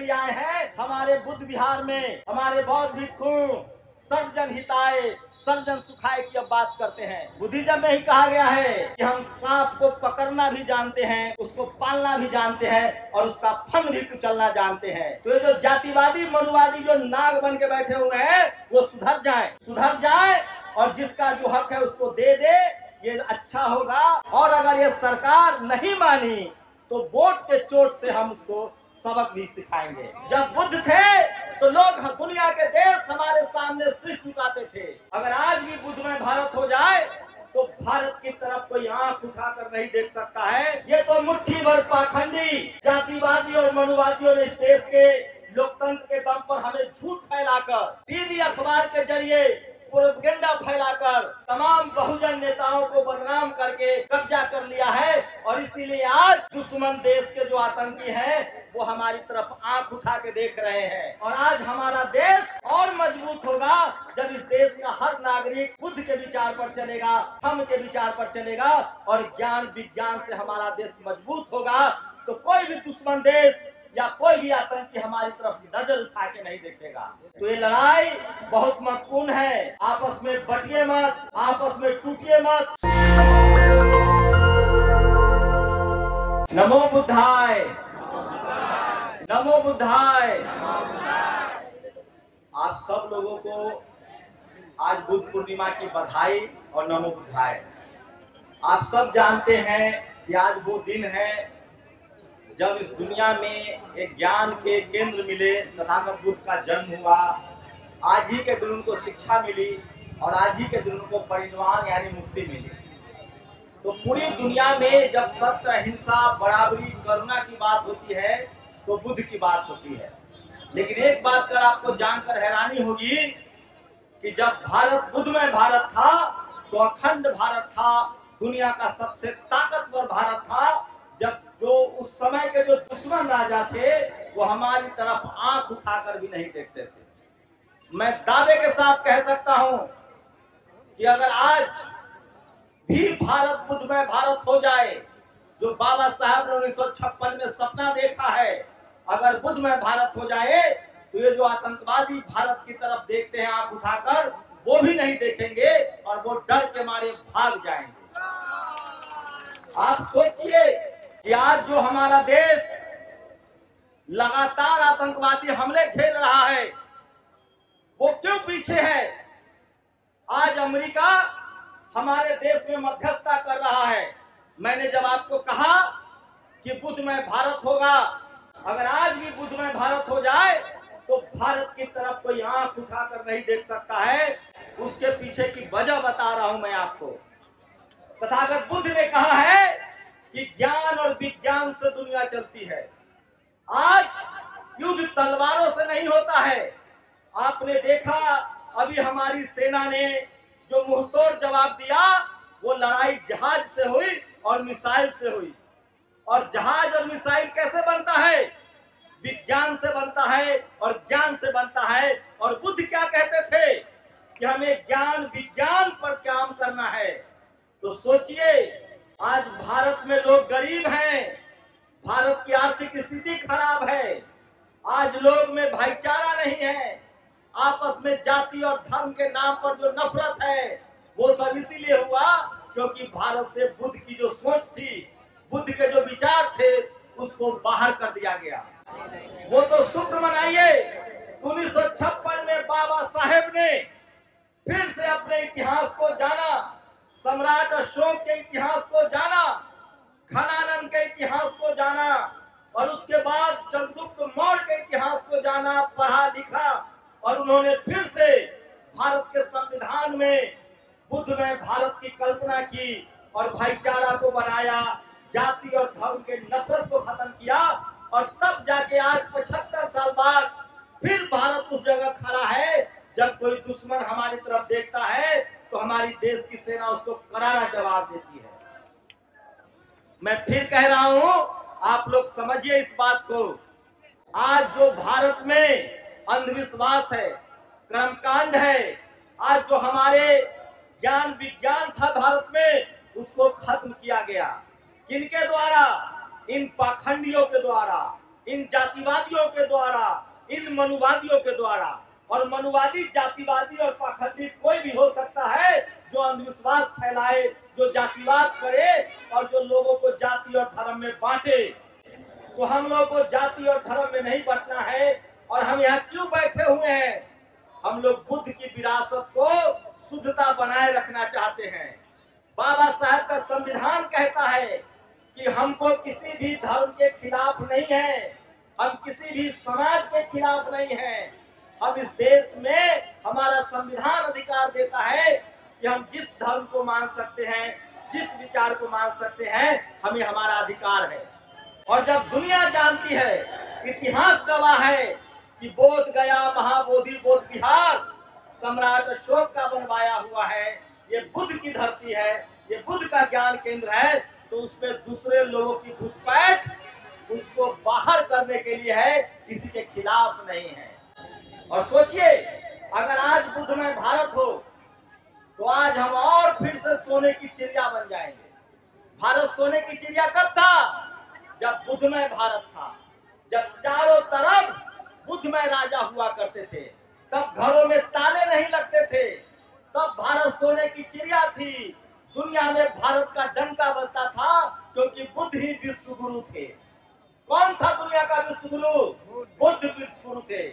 लिए आए हैं हमारे बुद्ध विहार में। हमारे बौद्ध भिक्षु सर्वजन हिताय सर्वजन सुखाय की अब बात करते हैं। बुद्धिज्म में ही कहा गया है कि हम सांप को पकड़ना भी जानते हैं, उसको पालना भी जानते हैं और उसका फन भी कुचलना जानते हैं। तो ये जो जातिवादी मनुवादी जो नाग बन के बैठे हुए हैं वो सुधर जाए और जिसका जो हक है उसको दे दे, ये अच्छा होगा। और अगर ये सरकार नहीं मानी तो वोट के चोट से हम उसको सबक भी सिखाएंगे। जब बुद्ध थे तो लोग दुनिया के देश हमारे सामने सिर झुकाते थे। अगर आज भी बुद्ध में भारत हो जाए तो भारत की तरफ कोई आंख उठाकर नहीं देख सकता है। ये तो मुट्ठी भर पाखंडी जातिवादी और मनुवादियों ने इस देश के लोकतंत्र के दम पर हमें झूठ फैलाकर, टीवी अखबार के जरिए प्रोपेगेंडा फैलाकर तमाम बहुजन नेताओं को बदनाम करके कब्जा कर लिया है। और इसीलिए आज दुश्मन देश के जो आतंकी हैं वो हमारी तरफ आंख उठा के देख रहे हैं। और आज हमारा देश और मजबूत होगा जब इस देश का हर नागरिक बुद्ध के विचार पर चलेगा, धम्म के विचार पर चलेगा और ज्ञान विज्ञान से हमारा देश मजबूत होगा। तो कोई भी दुश्मन देश या कोई भी आतंकी हमारी तरफ नजर उठा के नहीं देखेगा। तो ये लड़ाई बहुत महत्वपूर्ण है। आपस में बटिए मत, आपस में टूटिए मत। नमो बुद्धाय, नमो बुद्धाय। आप सब लोगों को आज बुद्ध पूर्णिमा की बधाई और नमो बुद्धाय। आप सब जानते हैं कि आज वो दिन है जब इस दुनिया में एक ज्ञान के केंद्र मिले, तथागत बुद्ध का जन्म हुआ। आज ही के दिन उनको शिक्षा मिली और आज ही के दिन उनको परिनिर्वाण यानी मुक्ति मिली। तो पूरी दुनिया में जब सत्य, अहिंसा, बराबरी, करुणा की बात होती है तो बुद्ध की बात होती है। लेकिन एक बात कर आपको जानकर हैरानी होगी कि जब भारत बुद्ध में भारत था तो अखंड भारत था, दुनिया का सबसे ताकतवर भारत था। जब जो उस समय के जो दुश्मन राजा थे वो हमारी तरफ आंख उठाकर भी नहीं देखते थे। मैं दावे के साथ कह सकता हूं कि अगर आज भी भारत बुद्ध में भारत हो जाए, जो बाबा साहब ने 1956 में सपना देखा है, अगर बुद्ध में भारत हो जाए तो ये जो आतंकवादी भारत की तरफ देखते हैं आंख उठाकर, वो भी नहीं देखेंगे और वो डर के मारे भाग जाएंगे। आप सोचिए कि आज जो हमारा देश लगातार आतंकवादी हमले झेल रहा है वो क्यों पीछे है? आज अमेरिका हमारे देश में मध्यस्थता कर रहा है। मैंने जब आपको कहा कि बुद्ध में भारत होगा, अगर आज भी बुद्ध में भारत हो जाए तो भारत की तरफ कोई आंख उठाकर नहीं देख सकता है। उसके पीछे की वजह बता रहा हूं मैं आपको। तथागत बुद्ध ने कहा है कि ज्ञान और विज्ञान से दुनिया चलती है। आज युद्ध तलवारों से नहीं होता है। आपने देखा अभी हमारी सेना ने जो मुंहतोड़ जवाब दिया वो लड़ाई जहाज से हुई और मिसाइल से हुई। और जहाज और मिसाइल कैसे बनता है? विज्ञान से बनता है और ज्ञान से बनता है। और बुद्ध क्या कहते थे कि हमें ज्ञान विज्ञान पर काम करना है। तो सोचिए आज भारत में लोग गरीब हैं, भारत की आर्थिक स्थिति खराब है, आज लोग में भाईचारा नहीं है, आपस में जाति और धर्म के नाम पर जो नफरत है वो सब इसीलिए हुआ क्योंकि भारत से बुद्ध की जो सोच थी, बुद्ध के जो विचार थे उसको बाहर कर दिया गया। वो तो शुक्र मनाइए 1956 में बाबा साहेब ने फिर से अपने इतिहास को जाना, सम्राट अशोक के इतिहास को जाना, खनानंद के इतिहास को जाना और उसके बाद चंद्रगुप्त मौर्य के इतिहास को जाना, पढ़ा लिखा और उन्होंने फिर से भारत के संविधान में बुद्ध में भारत की कल्पना की और भाईचारा को बनाया, जाति और धर्म के नफरत को खत्म किया। और तब जाके आज 75 साल बाद फिर भारत उस जगह खड़ा है जब कोई दुश्मन हमारी तरफ देखता है तो हमारी देश की सेना उसको करारा जवाब देती है। मैं फिर कह रहा हूं, आप लोग समझिए इस बात को। आज जो भारत में अंधविश्वास है, कर्मकांड है, आज जो हमारे ज्ञान विज्ञान था भारत में उसको खत्म किया गया। किनके द्वारा? इन पाखंडियों के द्वारा। इन जातिवादियों के द्वारा, इन मनुवादियों के द्वारा। और मनुवादी, जातिवादी और पाखंडी कोई भी हो सकता है जो अंधविश्वास फैलाए, जो जातिवाद करे और जो लोगों को जाति और धर्म में बांटे। तो हम लोग को जाति और धर्म में नहीं बंटना है। और हम यहाँ क्यों बैठे हुए हैं? हम लोग बुद्ध की विरासत को शुद्धता बनाए रखना चाहते हैं। बाबा साहब का संविधान कहता है कि हमको किसी भी धर्म के खिलाफ नहीं है, हम किसी भी समाज के खिलाफ नहीं हैं। हम इस देश में, हमारा संविधान अधिकार देता है कि हम जिस धर्म को मान सकते हैं, जिस विचार को मान सकते हैं, हमें हमारा अधिकार है। और जब दुनिया जानती है, इतिहास गवाह है कि बोध गया, महाबोधि, बोध विहार सम्राट अशोक का बनवाया हुआ है, ये बुद्ध की धरती है, ये बुद्ध का ज्ञान केंद्र है। तो उसमें दूसरे लोगों की घुसपैठ उसको बाहर करने के लिए है, किसी के खिलाफ नहीं है। और सोचिए, अगर आज बुद्धमय भारत हो तो आज हम और फिर से सोने की चिड़िया बन जाएंगे। भारत सोने की चिड़िया कब था? जब बुद्धमय भारत था, जब चारों तरफ बुद्धमय राजा हुआ करते थे, तब घरों में ताले नहीं लगते थे, तब भारत सोने की चिड़िया थी। दुनिया में भारत का डंका बजता था, क्योंकि बुद्ध ही विश्व गुरु थे। कौन था दुनिया का विश्व गुरु? बुद्ध विश्व गुरु थे।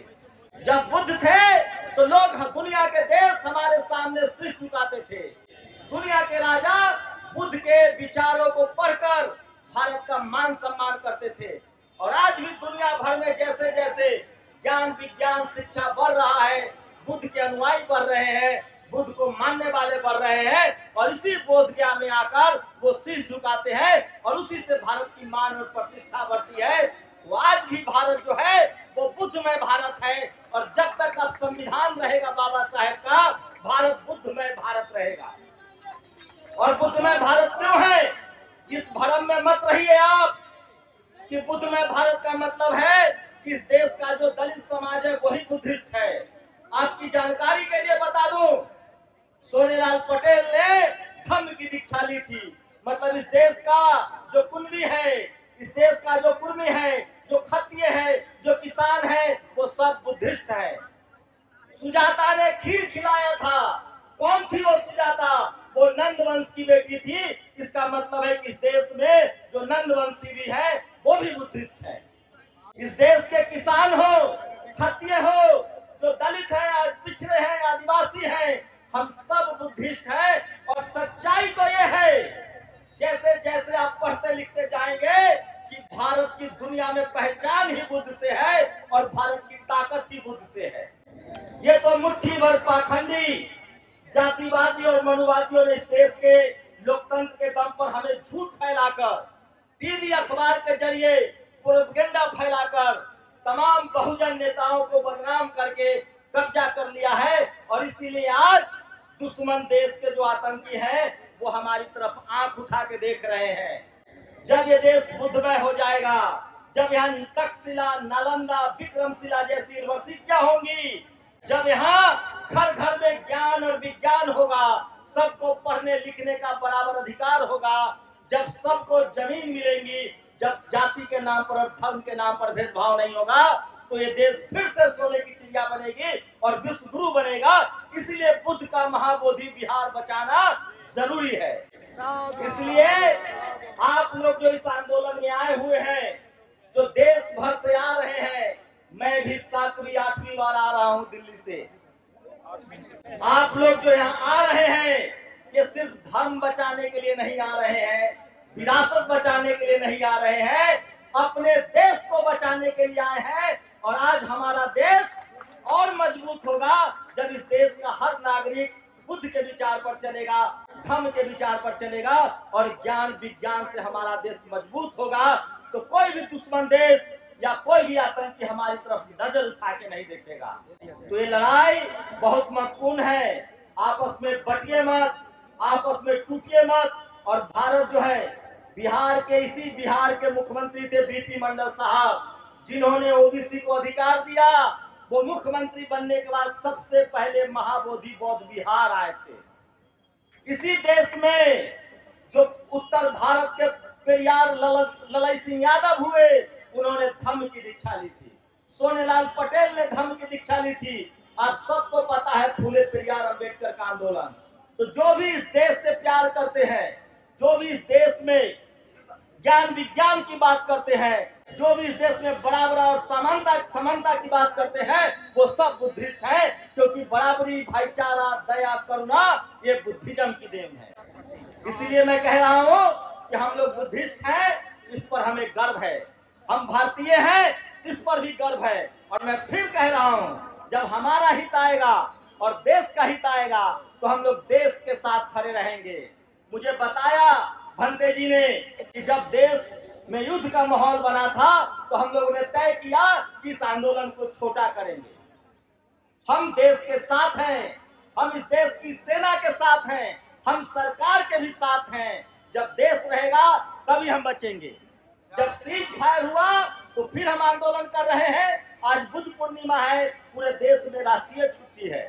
जब बुद्ध थे तो लोग दुनिया के देश हमारे सामने सिर झुकाते थे। दुनिया के राजा बुद्ध के विचारों को पढ़कर भारत का मान सम्मान करते थे। और आज भी दुनिया भर में जैसे जैसे ज्ञान, विज्ञान, शिक्षा बढ़ रहा है, बुद्ध के अनुयायी बढ़ रहे हैं, बुद्ध को मानने वाले बढ़ रहे हैं, और इसी बोध ज्ञान में आकर वो सिर झुकाते हैं, और उसी से भारत की मान और प्रतिष्ठा बढ़ती है। तो आज भी भारत जो है वो बुद्धमय भारत है। और जब तक अब संविधान रहेगा बाबा साहेब का, भारत बुद्धमय भारत रहेगा। और बुद्धमय भारत क्यों है? इस भ्रम में मत रहिए आप कि बुद्धमय भारत का मतलब है कि इस देश का जो दलित समाज है वही बुद्धिस्ट है। आपकी जानकारी के लिए बता दूं, सोनेलाल पटेल ने धम्म की दीक्षा ली थी। मतलब इस देश का जो कुनबी है, इस देश का जो कुर्मी है, जो खत्रिय है, जो किसान है, वो सब बुद्धिस्ट है। सुजाता ने खीर खिलाया था। कौन थी वो सुजाता? वो नंद वंश की बेटी थी। इसका मतलब है कि इस देश में जो नंद वंशी भी है वो भी बुद्धिस्ट है। इस देश के किसान हो, खत्रिय हो, जो दलित है, पिछड़े हैं, आदिवासी हैं, हम सब बुद्धिस्ट हैं। और सच्चाई तो ये है, जैसे जैसे आप पढ़ते लिखते जाएंगे कि भारत की दुनिया में पहचान ही बुद्ध से है और भारत की ताकत ही बुद्ध से है। ये तो मुट्ठी भर पाखंडी, जातिवादी और मनुवादियों ने इस देश के लोकतंत्र के दम पर हमें झूठ फैलाकर, टीवी अखबार के जरिए प्रोपेगेंडा फैलाकर तमाम बहुजन नेताओं को बदनाम करके कब्जा कर लिया है। और इसीलिए आज दुश्मन देश के जो आतंकी हैं वो हमारी तरफ आंख उठा के देख रहे हैं। जब ये देश बुद्धमय हो जाएगा, जब यहाँ तक्षशिला, नालंदा, विक्रमशिला जैसी यूनिवर्सिटियां होंगी, जब यहाँ घर घर में ज्ञान और विज्ञान होगा, सबको पढ़ने लिखने का बराबर अधिकार होगा, जब सबको जमीन मिलेंगी, जब जाति के नाम पर और धर्म के नाम पर भेदभाव नहीं होगा, तो ये देश फिर से सोने की चिड़िया बनेगी और विश्व गुरु बनेगा। इसीलिए बुद्ध का महाबोधि विहार बचाना जरूरी है। इसलिए आप लोग जो इस आंदोलन में आए हुए हैं, जो देश भर से आ रहे हैं, मैं भी 7वीं 8वीं बार आ रहा हूं दिल्ली से। आप लोग जो यहाँ आ रहे हैं, ये सिर्फ धर्म बचाने के लिए नहीं आ रहे हैं, विरासत बचाने के लिए नहीं आ रहे हैं, अपने देश को बचाने के लिए आए हैं। और आज हमारा देश और मजबूत होगा जब इस देश का हर नागरिक बुद्ध के विचार पर चलेगा, धर्म के विचार पर चलेगा, और ज्ञान विज्ञान से हमारा देश मजबूत होगा। तो कोई भी दुश्मन देश या कोई भी आतंकी हमारी तरफ नजर उठा के नहीं देखेगा। तो ये लड़ाई बहुत महत्वपूर्ण है। आपस में बटिए मत, आपस में टूटिए मत। और भारत जो है, बिहार के मुख्यमंत्री थे बीपी मंडल साहब, जिन्होंने ओबीसी को अधिकार दिया। वो मुख्यमंत्री बनने के बाद सबसे पहले महाबोधि बौद्ध विहार आए थे। इसी देश में जो उत्तर भारत के पेरियार ललई सिंह यादव हुए, उन्होंने धम्म की दीक्षा ली थी। सोनेलाल पटेल ने धम्म की दीक्षा ली थी। आज सबको पता है फूले पेरियार अंबेडकर का आंदोलन। तो जो भी इस देश से प्यार करते हैं, जो भी इस देश में ज्ञान विज्ञान की बात करते हैं, जो भी इस देश में बराबरी और समानता की बात करते हैं, वो सब बुद्धिस्ट हैं, क्योंकि बराबरी, भाईचारा, दया, करुणा ये बुद्धिज्म की देन है। इसीलिए मैं कह रहा हूँ कि हम लोग बुद्धिस्ट हैं, इस पर हमें गर्व है। हम भारतीय हैं, इस पर भी गर्व है। और मैं फिर कह रहा हूँ, जब हमारा हित आएगा और देश का हित आएगा तो हम लोग देश के साथ खड़े रहेंगे। मुझे बताया भंते जी ने कि जब देश में युद्ध का माहौल बना था तो हम लोगों ने तय किया कि इस आंदोलन को छोटा करेंगे। हम देश के साथ हैं, हम इस देश की सेना के साथ हैं, हम सरकार के भी साथ हैं। जब देश रहेगा तभी हम बचेंगे। जब सीज फायर हुआ तो फिर हम आंदोलन कर रहे हैं। आज बुद्ध पूर्णिमा है, पूरे देश में राष्ट्रीय छुट्टी है।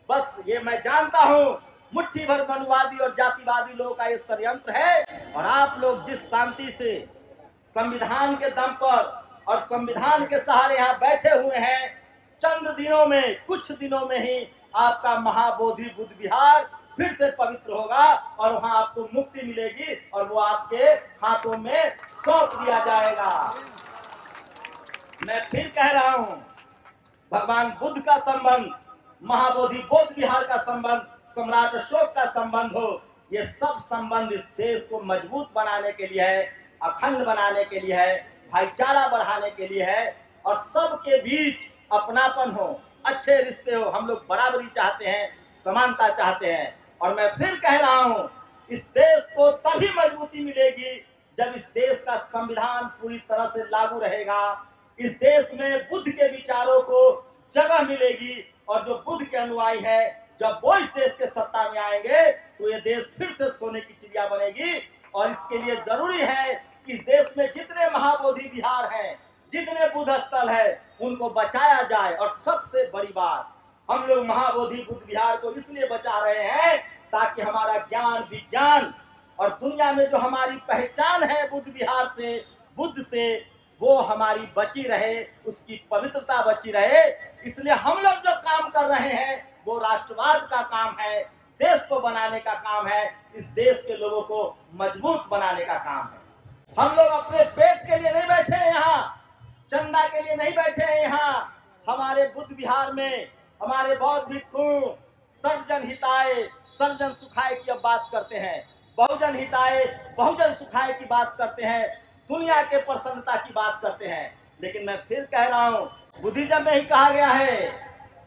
बस ये मैं जानता हूँ मुट्ठी भर मनुवादी और जातिवादी लोगों का ये षड्यंत्र है। और आप लोग जिस शांति से संविधान के दम पर और संविधान के सहारे यहाँ बैठे हुए हैं, चंद दिनों में, कुछ दिनों में ही आपका महाबोधि बुद्ध विहार फिर से पवित्र होगा और वहाँ आपको मुक्ति मिलेगी और वो आपके हाथों में सौंप दिया जाएगा। मैं फिर कह रहा हूँ, भगवान बुद्ध का संबंध, महाबोधि बौद्ध विहार का संबंध, सम्राट अशोक का संबंध हो, ये सब संबंध इस देश को मजबूत बनाने के लिए है, अखंड बनाने के लिए है, भाईचारा बढ़ाने के लिए है और सबके बीच अपनापन हो, अच्छे रिश्ते हो। हम लोग बराबरी चाहते हैं, समानता चाहते हैं। और मैं फिर कह रहा हूँ, इस देश को तभी मजबूती मिलेगी जब इस देश का संविधान पूरी तरह से लागू रहेगा, इस देश में बुद्ध के विचारों को जगह मिलेगी और जो बुद्ध के अनुयायी है, जब वो इस देश के सत्ता में आएंगे तो ये देश फिर से सोने की चिड़िया बनेगी। और इसके लिए जरूरी है कि इस देश में जितने महाबोधि विहार हैं, जितने बुद्ध स्थल है, उनको बचाया जाए। और सबसे बड़ी बात, हम लोग महाबोधि बुद्ध विहार को इसलिए बचा रहे हैं ताकि हमारा ज्ञान विज्ञान और दुनिया में जो हमारी पहचान है बुद्ध विहार से, बुद्ध से, वो हमारी बची रहे, उसकी पवित्रता बची रहे। इसलिए हम लोग जो काम कर रहे हैं वो राष्ट्रवाद का काम है, देश को बनाने का काम है, इस देश के लोगों को मजबूत बनाने का काम है। हम लोग अपने पेट के लिए नहीं बैठे हैं यहाँ, चंदा के लिए नहीं बैठे हैं यहाँ। हमारे बुद्ध विहार में हमारे बौद्ध भिक्षु सर्वजन हिताय सर्वजन सुखाय की अब बात करते हैं, बहुजन हिताय बहुजन सुखाय की बात करते हैं, दुनिया के प्रसन्नता की बात करते हैं। लेकिन मैं फिर कह रहा हूँ, बुद्धिज्म में ही कहा गया है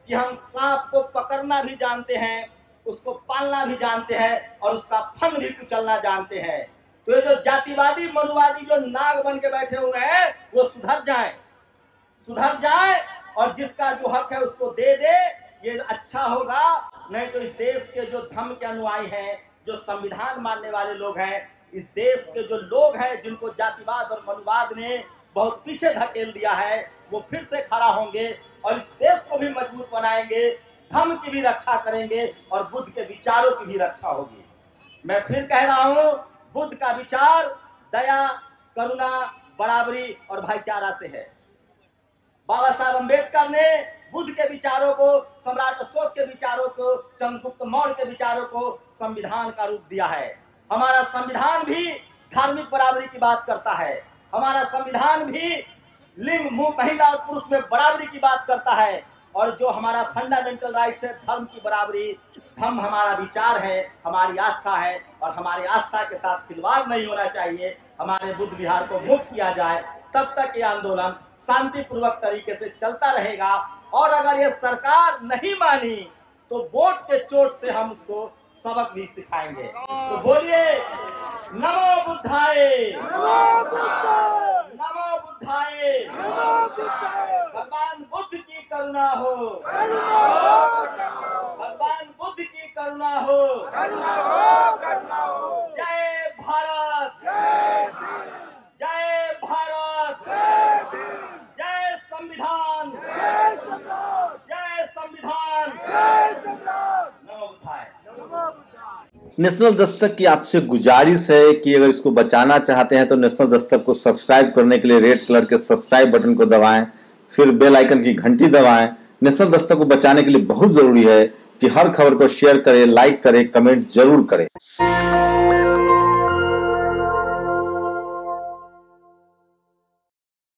कि हम सांप को पकड़ना भी जानते हैं, उसको पालना भी जानते हैं और उसका फन भी कुचलना जानते हैं। तो ये जो जातिवादी मनुवादी जो नाग बन के बैठे हुए हैं, वो सुधर जाए और जिसका जो हक है उसको दे दे, ये अच्छा होगा। नहीं तो इस देश के जो धर्म के अनुयायी हैं, जो संविधान मानने वाले लोग हैं, इस देश के जो लोग हैं जिनको जातिवाद और मनुवाद ने बहुत पीछे धकेल दिया है, वो फिर से खड़ा होंगे और इस देश को भी मजबूत बनाएंगे, धर्म की भी रक्षा करेंगे और बुद्ध के विचारों की भी रक्षा होगी। मैं फिर कह रहा हूँ, बुद्ध का विचार दया, करुणा, बराबरी और भाईचारा से है। बाबा साहब अम्बेडकर ने बुद्ध के विचारों को, सम्राट अशोक के विचारों को, चंद्रगुप्त मौर्य के विचारों को संविधान का रूप दिया है। हमारा संविधान भी धार्मिक बराबरी की बात करता है, हमारा संविधान भी लिंग, महिला और पुरुष में बराबरी की बात करता है। और जो हमारा फंडामेंटल राइट्स है, धर्म की बराबरी, धर्म हमारा विचार है, हमारी आस्था है और हमारी आस्था के साथ खिलवाड़ नहीं होना चाहिए। हमारे बुद्ध विहार को मुक्त किया जाए, तब तक ये आंदोलन शांतिपूर्वक तरीके से चलता रहेगा। और अगर ये सरकार नहीं मानी तो वोट के चोट से हम उसको सबक भी सिखाएंगे। तो बोलिए नमो बुद्धाय, नमो बुद्धाय। भगवान बुद्ध की करुणा हो, भगवान बुद्ध की करुणा हो। जय भारत, जय भारत, जय संविधान, जय संविधान। नमो बुद्धाय। नेशनल दस्तक की आपसे गुजारिश है कि अगर इसको बचाना चाहते हैं तो नेशनल दस्तक को सब्सक्राइब करने के लिए रेड कलर के सब्सक्राइब बटन को दबाएं, फिर बेल आइकन की घंटी दबाएं। नेशनल दस्तक को बचाने के लिए बहुत जरूरी है कि हर खबर को शेयर करें, लाइक करें, कमेंट जरूर करें।